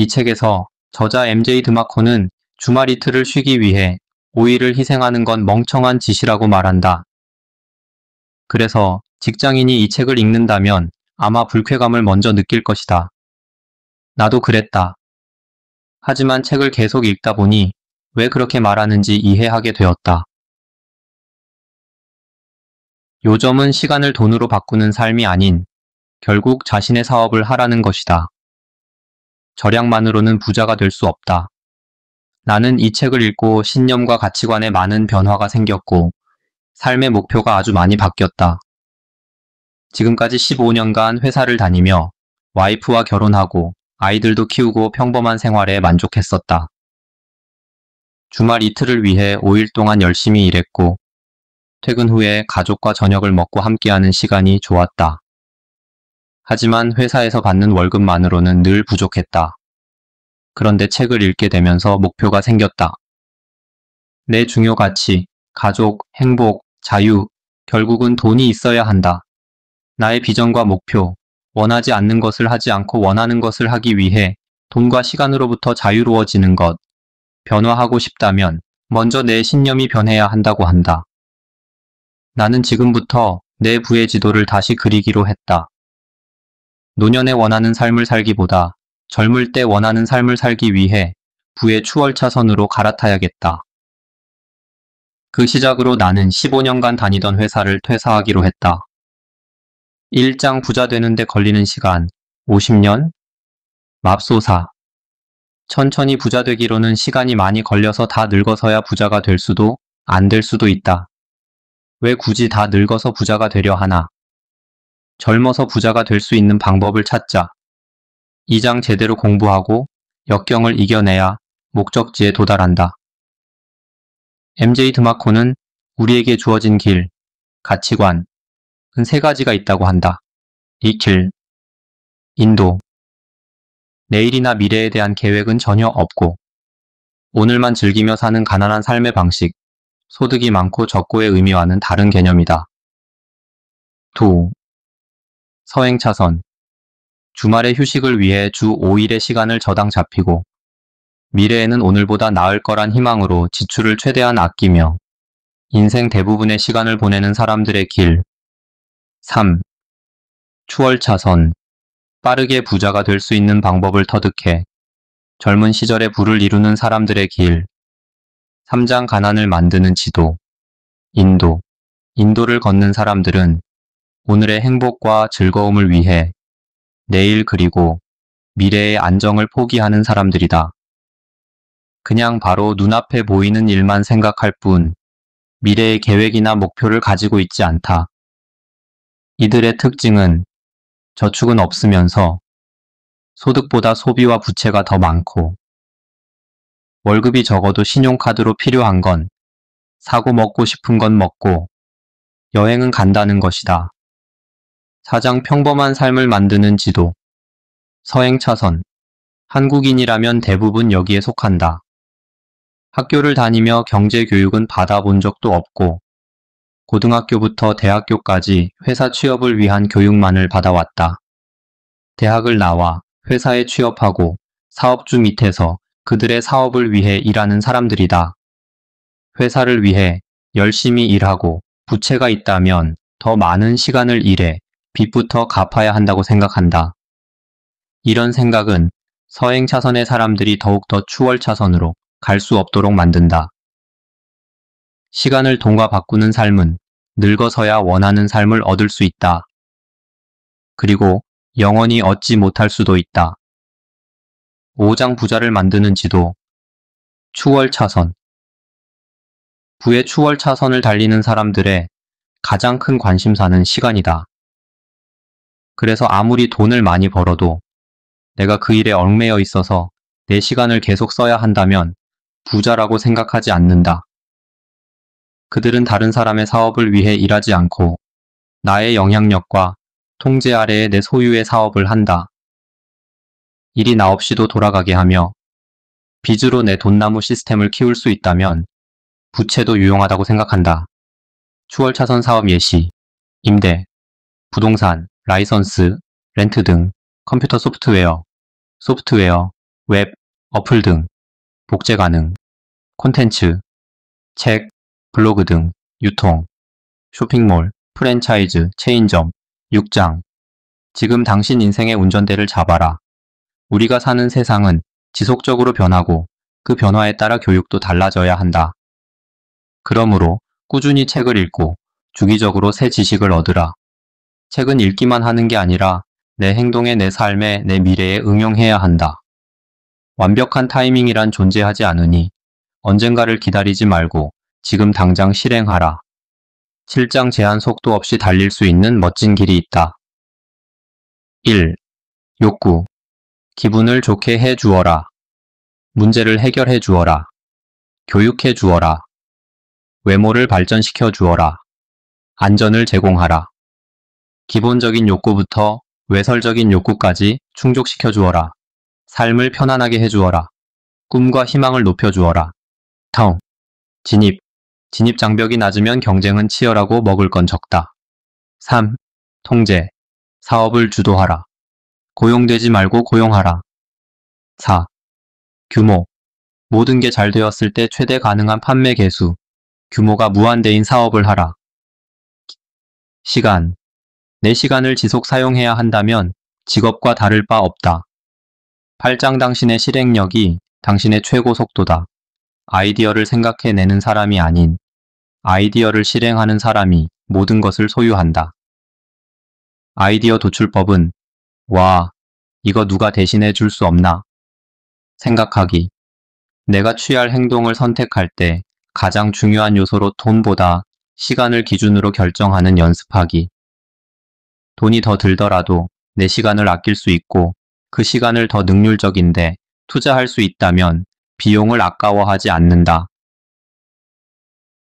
이 책에서 저자 MJ 드마코는 주말 이틀을 쉬기 위해 5일을 희생하는 건 멍청한 짓이라고 말한다. 그래서 직장인이 이 책을 읽는다면 아마 불쾌감을 먼저 느낄 것이다. 나도 그랬다. 하지만 책을 계속 읽다 보니 왜 그렇게 말하는지 이해하게 되었다. 요점은 시간을 돈으로 바꾸는 삶이 아닌 결국 자신의 사업을 하라는 것이다. 절약만으로는 부자가 될 수 없다. 나는 이 책을 읽고 신념과 가치관에 많은 변화가 생겼고 삶의 목표가 아주 많이 바뀌었다. 지금까지 15년간 회사를 다니며 와이프와 결혼하고 아이들도 키우고 평범한 생활에 만족했었다. 주말 이틀을 위해 5일 동안 열심히 일했고 퇴근 후에 가족과 저녁을 먹고 함께하는 시간이 좋았다. 하지만 회사에서 받는 월급만으로는 늘 부족했다. 그런데 책을 읽게 되면서 목표가 생겼다. 내 중요 가치, 가족, 행복, 자유, 결국은 돈이 있어야 한다. 나의 비전과 목표, 원하지 않는 것을 하지 않고 원하는 것을 하기 위해 돈과 시간으로부터 자유로워지는 것, 변화하고 싶다면 먼저 내 신념이 변해야 한다고 한다. 나는 지금부터 내 부의 지도를 다시 그리기로 했다. 노년에 원하는 삶을 살기보다 젊을 때 원하는 삶을 살기 위해 부의 추월차선으로 갈아타야겠다. 그 시작으로 나는 15년간 다니던 회사를 퇴사하기로 했다. 일장 부자 되는데 걸리는 시간 50년? 맙소사. 천천히 부자 되기로는 시간이 많이 걸려서 다 늙어서야 부자가 될 수도 안 될 수도 있다. 왜 굳이 다 늙어서 부자가 되려 하나? 젊어서 부자가 될 수 있는 방법을 찾자. 2장 제대로 공부하고 역경을 이겨내야 목적지에 도달한다. MJ 드마코는 우리에게 주어진 길, 가치관은 3가지가 있다고 한다. 이 길, 인도. 내일이나 미래에 대한 계획은 전혀 없고 오늘만 즐기며 사는 가난한 삶의 방식, 소득이 많고 적고의 의미와는 다른 개념이다. 2. 서행차선. 주말의 휴식을 위해 주 5일의 시간을 저당 잡히고 미래에는 오늘보다 나을 거란 희망으로 지출을 최대한 아끼며 인생 대부분의 시간을 보내는 사람들의 길. 3. 추월차선. 빠르게 부자가 될 수 있는 방법을 터득해 젊은 시절의 부를 이루는 사람들의 길. 3장 가난을 만드는 지도. 인도. 인도를 걷는 사람들은 오늘의 행복과 즐거움을 위해 내일 그리고 미래의 안정을 포기하는 사람들이다. 그냥 바로 눈앞에 보이는 일만 생각할 뿐 미래의 계획이나 목표를 가지고 있지 않다. 이들의 특징은 저축은 없으면서 소득보다 소비와 부채가 더 많고 월급이 적어도 신용카드로 필요한 건 사고 먹고 싶은 건 먹고 여행은 간다는 것이다. 4장 평범한 삶을 만드는 지도. 서행차선. 한국인이라면 대부분 여기에 속한다. 학교를 다니며 경제교육은 받아본 적도 없고 고등학교부터 대학교까지 회사 취업을 위한 교육만을 받아왔다. 대학을 나와 회사에 취업하고 사업주 밑에서 그들의 사업을 위해 일하는 사람들이다. 회사를 위해 열심히 일하고 부채가 있다면 더 많은 시간을 일해 빚부터 갚아야 한다고 생각한다. 이런 생각은 서행차선의 사람들이 더욱더 추월차선으로 갈 수 없도록 만든다. 시간을 돈과 바꾸는 삶은 늙어서야 원하는 삶을 얻을 수 있다. 그리고 영원히 얻지 못할 수도 있다. 5장 부자를 만드는 지도. 추월차선. 부의 추월차선을 달리는 사람들의 가장 큰 관심사는 시간이다. 그래서 아무리 돈을 많이 벌어도 내가 그 일에 얽매여 있어서 내 시간을 계속 써야 한다면 부자라고 생각하지 않는다. 그들은 다른 사람의 사업을 위해 일하지 않고 나의 영향력과 통제 아래에 내 소유의 사업을 한다. 일이 나 없이도 돌아가게 하며 빚으로 내 돈나무 시스템을 키울 수 있다면 부채도 유용하다고 생각한다. 추월차선 사업 예시, 임대, 부동산, 라이선스, 렌트 등 컴퓨터 소프트웨어, 웹, 어플 등 복제 가능, 콘텐츠, 책, 블로그 등 유통, 쇼핑몰, 프랜차이즈, 체인점, 육장. 지금 당신 인생의 운전대를 잡아라. 우리가 사는 세상은 지속적으로 변하고 그 변화에 따라 교육도 달라져야 한다. 그러므로 꾸준히 책을 읽고 주기적으로 새 지식을 얻으라. 책은 읽기만 하는 게 아니라 내 행동에 내 삶에 내 미래에 응용해야 한다. 완벽한 타이밍이란 존재하지 않으니 언젠가를 기다리지 말고 지금 당장 실행하라. 실장 제한 속도 없이 달릴 수 있는 멋진 길이 있다. 1. 욕구. 기분을 좋게 해 주어라. 문제를 해결해 주어라. 교육해 주어라. 외모를 발전시켜 주어라. 안전을 제공하라. 기본적인 욕구부터 외설적인 욕구까지 충족시켜 주어라. 삶을 편안하게 해 주어라. 꿈과 희망을 높여 주어라. 텅. 진입. 진입 장벽이 낮으면 경쟁은 치열하고 먹을 건 적다. 3. 통제. 사업을 주도하라. 고용되지 말고 고용하라. 4. 규모. 모든 게 잘 되었을 때 최대 가능한 판매 개수. 규모가 무한대인 사업을 하라. 시간. 내 시간을 지속 사용해야 한다면 직업과 다를 바 없다. 8장 당신의 실행력이 당신의 최고 속도다. 아이디어를 생각해내는 사람이 아닌 아이디어를 실행하는 사람이 모든 것을 소유한다. 아이디어 도출법은 와, 이거 누가 대신해 줄 수 없나? 생각하기. 내가 취할 행동을 선택할 때 가장 중요한 요소로 돈보다 시간을 기준으로 결정하는 연습하기. 돈이 더 들더라도 내 시간을 아낄 수 있고 그 시간을 더 능률적인데 투자할 수 있다면 비용을 아까워하지 않는다.